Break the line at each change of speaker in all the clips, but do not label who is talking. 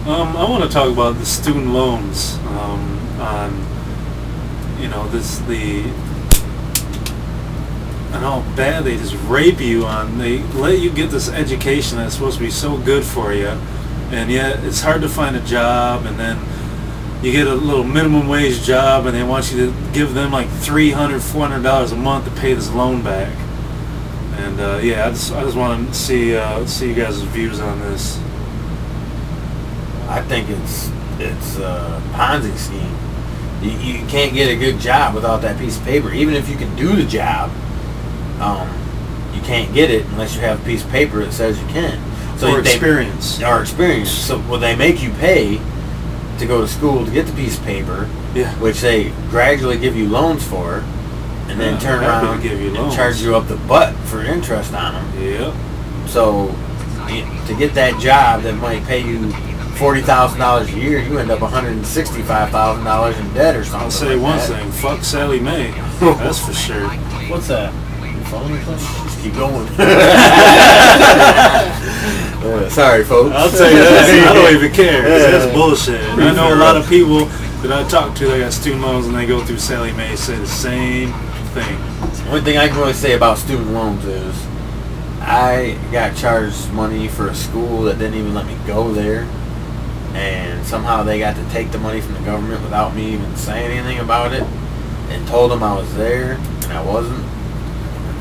I want to talk about the student loans. On and how bad they just rape you on. They let you get this education that's supposed to be so good for you, and yet it's hard to find a job, and then you get a little minimum wage job and they want you to give them like $300, $400 a month to pay this loan back. And yeah, I just want to see you guys' views on this.
I think it's a Ponzi scheme. You can't get a good job without that piece of paper. Even if you can do the job, you can't get it unless you have a piece of paper that says you can. So
or experience.
Or experience. So well, they make you pay to go to school to get the piece of paper,
yeah,
which they gradually give you loans for, and then turn around and charge you up the butt for interest on them.
Yeah.
So to get that job that might pay you $40,000 a year, you end up $165,000 in debt or something.
I'll say one thing: fuck Sally Mae. That's for sure.
What's that? Your phone or something?
Just keep going. Sorry, folks.
I'll tell you that. I don't even care. That's bullshit. And I know a lot of people that I talk to that got student loans and they go through Sally Mae say the same thing.
One thing I can really say about student loans is I got charged money for a school that didn't even let me go there, and somehow they got to take the money from the government without me even saying anything about it, and told them I was there and I wasn't.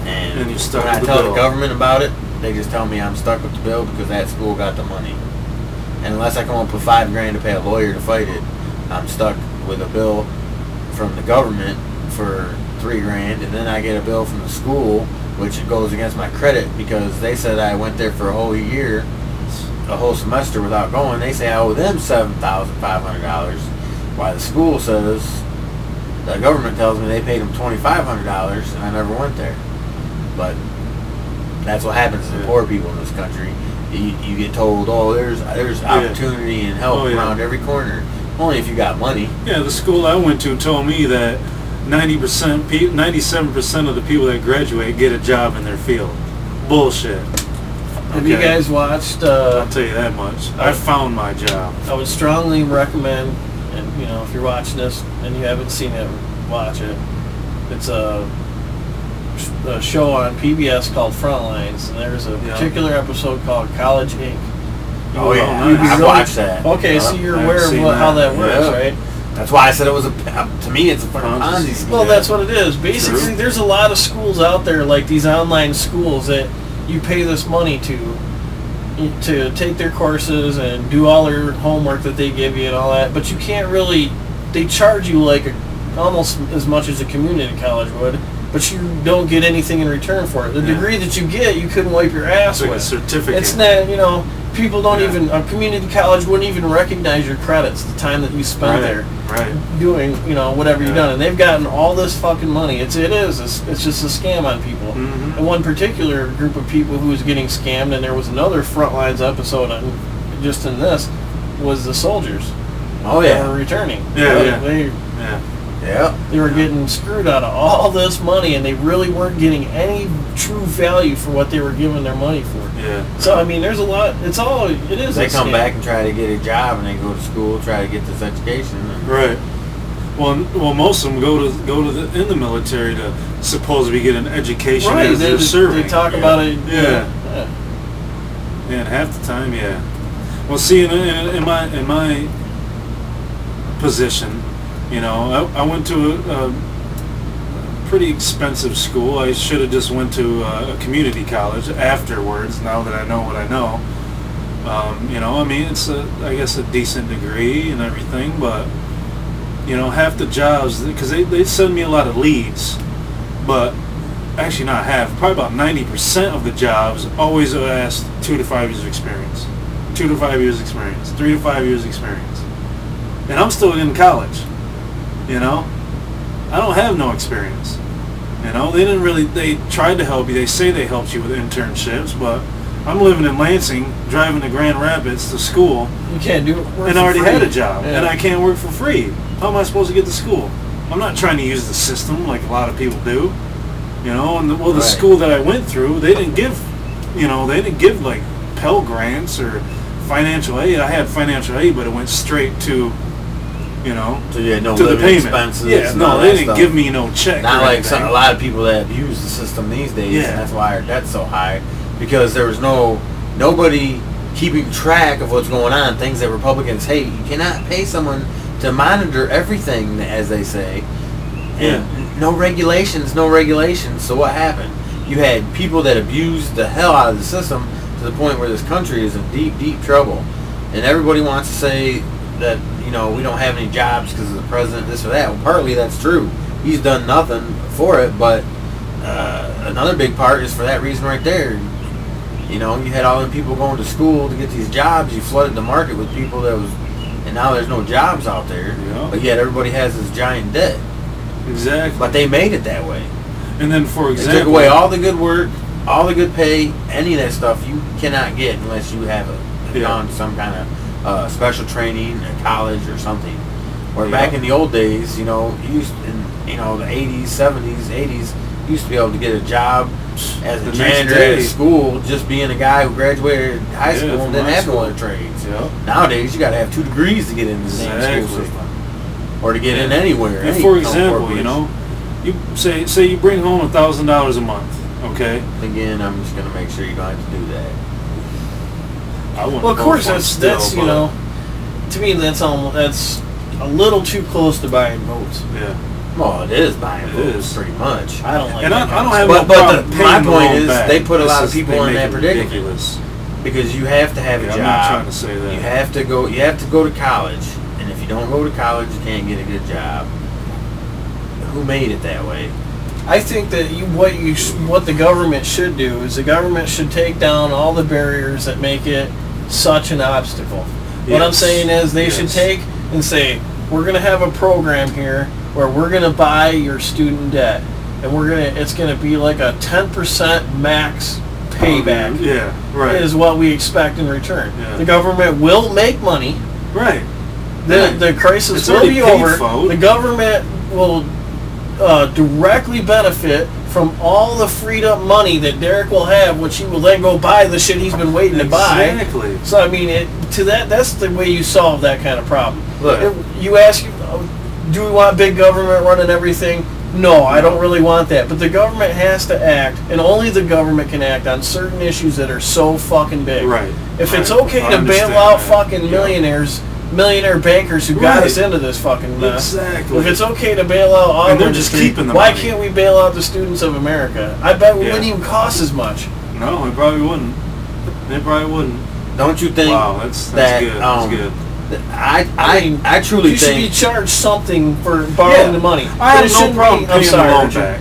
And
you stuck
when I
with
tell
the
the government about it, they just tell me I'm stuck with the bill because that school got the money. And unless I come up with $5 grand to pay a lawyer to fight it, I'm stuck with a bill from the government for $3 grand, and then I get a bill from the school, which goes against my credit because they said I went there for a whole year, a whole semester without going. They say I owe them $7,500, while the school says, the government tells me they paid them $2,500 and I never went there. But that's what happens to the poor people in this country. You get told, oh, there's opportunity and help around every corner. Only if you got money.
Yeah, the school I went to told me that 97% of the people that graduate get a job in their field. Bullshit.
Have you guys watched?
I'll tell you that much. I found my job.
I would strongly recommend, and if you're watching this and you haven't seen it, watch it. It's a show on PBS called Frontlines, and there's a particular episode called College Inc.
Oh yeah, I've watched that.
Okay, so you're aware of how that works, right?
That's why I said it was to me it's a Ponzi scheme.
Well, that's what it is. Basically, there's a lot of schools out there, like these online schools, that you pay this money to take their courses and do all their homework that they give you and all that, but you can't really, they charge you like almost as much as a community college would, but you don't get anything in return for it. The degree that you get, you couldn't wipe your ass
with.
Like
a certificate.
It's not, people don't even, a community college wouldn't even recognize your credits, the time that you spent there doing, whatever you've done. And they've gotten all this fucking money. It's just a scam on people.
Mm-hmm.
And one particular group of people who was getting scammed, and there was another Frontlines episode just in this, was the soldiers.
Oh yeah.
That were returning. They were getting screwed out of all this money, and they really weren't getting any true value for what they were giving their money for.
Yeah.
So I mean, there's a lot. It is.
They come back and try to get a job, and they go to school, try to get this education.
Right. Well, most of them go to in the military to supposedly get an education as they're serving.
They talk about it.
Yeah. And half the time, Well, see, in my position, I went to a pretty expensive school. I should have just went to a community college afterwards, now that I know what I know. I mean, it's I guess a decent degree and everything, but half the jobs, because they send me a lot of leads, but actually not half, probably about 90% of the jobs always ask 2 to 5 years of experience, 2 to 5 years experience, 3 to 5 years experience, and I'm still in college. I don't have no experience. They tried to help you. They say they helped you with internships, but I'm living in Lansing, driving to Grand Rapids to school.
You can't do it.
And I already had a job, and I can't work for free. How am I supposed to get to school? I'm not trying to use the system like a lot of people do. The school that I went through, they didn't give like Pell Grants or financial aid. I had financial aid, but it went straight to, you know,
So you had no
to the
living
payment.
expenses.
Yeah,
and
no,
all
they
that
didn't
stuff.
give me no check.
Not
or
like
anything.
a lot of people that abuse the system these days,
Yeah.
and that's why our debt's so high, because there was nobody keeping track of what's going on. Things that Republicans hate. You cannot pay someone to monitor everything, as they say. And no regulations. So what happened? You had people that abused the hell out of the system to the point where this country is in deep, deep trouble. And everybody wants to say that, you know, we don't have any jobs because of the president, this or that. Well, partly that's true. He's done nothing for it, but another big part is for that reason right there. You know, you had all the people going to school to get these jobs. You flooded the market with people that was, and now there's no jobs out there.
Yeah.
But yet everybody has this giant debt.
Exactly.
But they made it that way.
And then, for
They
example,
took away all the good work, all the good pay, any of that stuff you cannot get unless you have gone to some kind of special training at college or something. Where back in the old days, you know, the 80s, 70s, 80s, you used to be able to get a job as a
The next
janitor
day.
at school, just being a guy who graduated high school and
from
didn't
high
have no
school.
other trades.
Yeah.
Nowadays, you got to have 2 degrees to get into the damn school
Exactly.
system, or to get in anywhere.
And
any
for
kind of
example, you
corporation.
know, you say you bring home $1,000 a month, okay?
Again, I'm just going to make sure you don't have to do that.
I wouldn't
Well, of
vote
course,
for it
that's
still,
you
but,
know, to me that's a little too close to buying votes.
Yeah.
Well, it is buying
It
votes,
is.
pretty much.
I don't like.
And
that
I don't
kind
have
of
no
But
problem
my
paying the
point
loan
is
back.
they put a
It's
lot of
just
people
they
in
make
that
it
predicament.
ridiculous.
Because you have to have a
Yeah,
job.
I'm not trying to say that.
You have to go to college, and if you don't go to college, you can't get a good job. Who made it that way?
I think that what the government should do is the government should take down all the barriers that make it such an obstacle. What I'm
Yes.
saying is they should
Yes.
take and say, we're going to have a program here where we're going to buy your student debt, and it's going to be like a 10% max payback.
Yeah, right.
Is what we expect in return.
Yeah.
The government will make money.
Right.
The crisis
It's
will
already
be
paid
over.
for.
The government will directly benefit from all the freed up money that Derek will have, which he will then go buy the shit he's been waiting to buy.
Exactly.
So I mean, that's the way you solve that kind of problem.
Look.
You ask, do we want big government running everything? No, I don't really want that. But the government has to act, and only the government can act on certain issues that are so fucking big.
Right.
If it's
Right.
okay
I
to bail
understand
out
that.
fucking
Yeah.
millionaire bankers who got
Right.
us into this fucking mess.
Exactly.
If it's okay to bail out all
And they're just keeping the
why
money.
can't we bail out the students of America? I bet it
Yeah.
wouldn't even cost as much.
No, it probably wouldn't. It probably wouldn't.
Don't you think
Wow, that's
that
good. That's good.
I truly
you should be
think
charged something for borrowing the money.
I
But
have
it
no
shouldn't
problem
be- I'm
paying
sorry,
the loan
Richard.
back.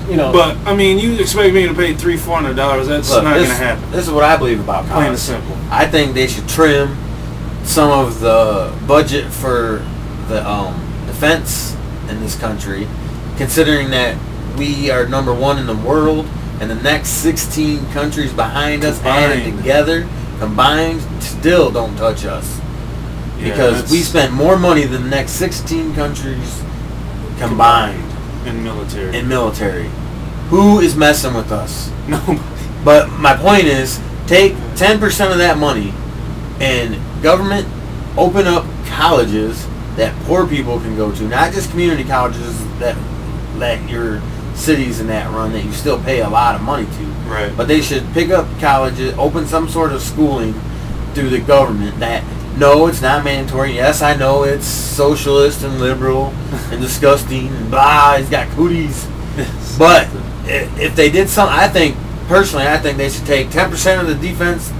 You know,
But I mean, you expect me to pay $300-$400? That's
look,
not
this,
going to happen.
this is what I believe about
Plain and
college.
simple.
I think they should trim some of the budget for the defense in this country, considering that we are number 1 in the world, and the next 16 countries behind us added
Combined.
together, combined, still don't touch us.
Yeah,
Because
that's
we spent more money than the next 16 countries combined
in military.
in military. Who is messing with us?
Nobody.
But my point is, take 10% of that money and government open up colleges that poor people can go to, not just community colleges that your cities and that run that you still pay a lot of money to.
Right.
But they should pick up colleges, open some sort of schooling through the government that, no, it's not mandatory. Yes, I know it's socialist and liberal and disgusting and blah, he's got cooties. But if they did something, personally, I think they should take 10% of the defense,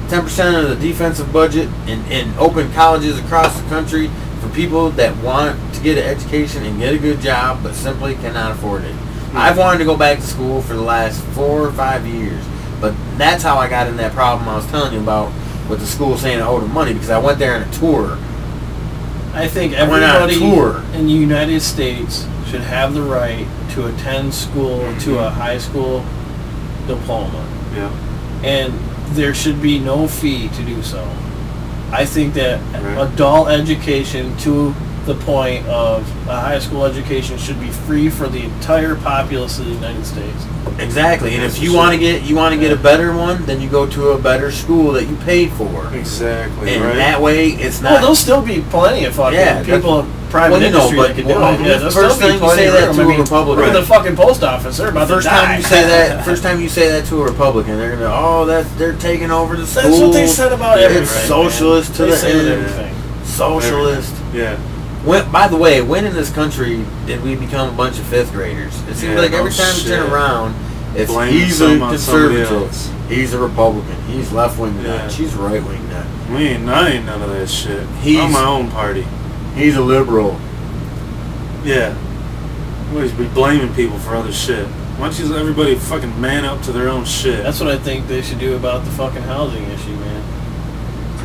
10% of the defensive budget and open colleges across the country for people that want to get an education and get a good job but simply cannot afford it. I've wanted to go back to school for the last 4 or 5 years, but that's how I got in that problem I was telling you about with the school saying I owed them money, because I went there on a tour.
I think
I went on a
everybody
tour.
in the United States should have the right to attend school to a high school diploma.
Yeah.
And there should be no fee to do so. I think that
Right.
adult education to the point of a high school education should be free for the entire populace of the United States.
Exactly, and if you want to get a better one, then you go to a better school that you paid for.
Exactly,
and
right.
that way it's not.
Well, there'll still be plenty of fucking people in private industry that can do it. Yeah, there'll
first
still be
time you say that to a Republican,
look at the fucking post office. They're about to die.
First time you say that to a Republican, they're gonna they're taking over the schools.
That's what they said about everything.
It's socialist to the end.
Everything.
Socialist.
Yeah.
By the way, when in this country did we become a bunch of fifth graders? It seems like every time you turn around, it's he's a conservative, he's a Republican, he's left wing nut, she's right wing nut.
I ain't none of that shit. I'm my own party.
He's a liberal.
Yeah. Always be blaming people for other shit. Why don't you everybody fucking man up to their own shit?
That's what I think they should do about the fucking housing issue, man.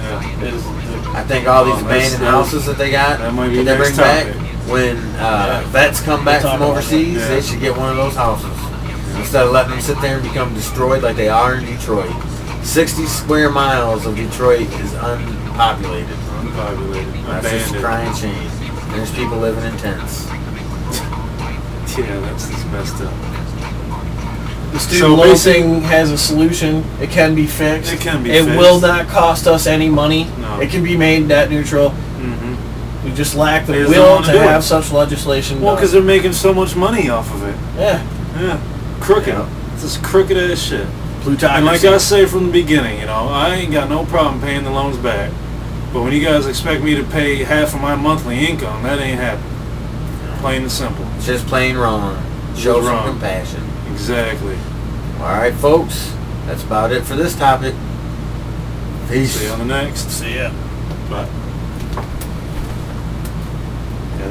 I think all these abandoned houses that they got, that they bring back, when vets come back from overseas, they should get one of those houses. Instead of letting them sit there and become destroyed like they are in Detroit. 60 square miles of Detroit is unpopulated. That's just a crying shame. There's people living in tents.
Yeah, that's messed up.
The student loan thing has a solution. It can be fixed.
It can be fixed.
It will not cost us any money.
No.
It can be made net neutral.
Mm-hmm.
We just lack the will to have such legislation.
Well, because they're making so much money off of it.
Yeah.
Yeah. Crooked.
Yeah.
It's this crooked ass shit.
Plutocracy.
And like I say from the beginning, I ain't got no problem paying the loans back. But when you guys expect me to pay half of my monthly income, that ain't happening. Plain and simple.
It's just plain wrong. Show some compassion.
Exactly.
Alright, folks. That's about it for this topic. Peace.
See you on the next.
See ya.
Bye.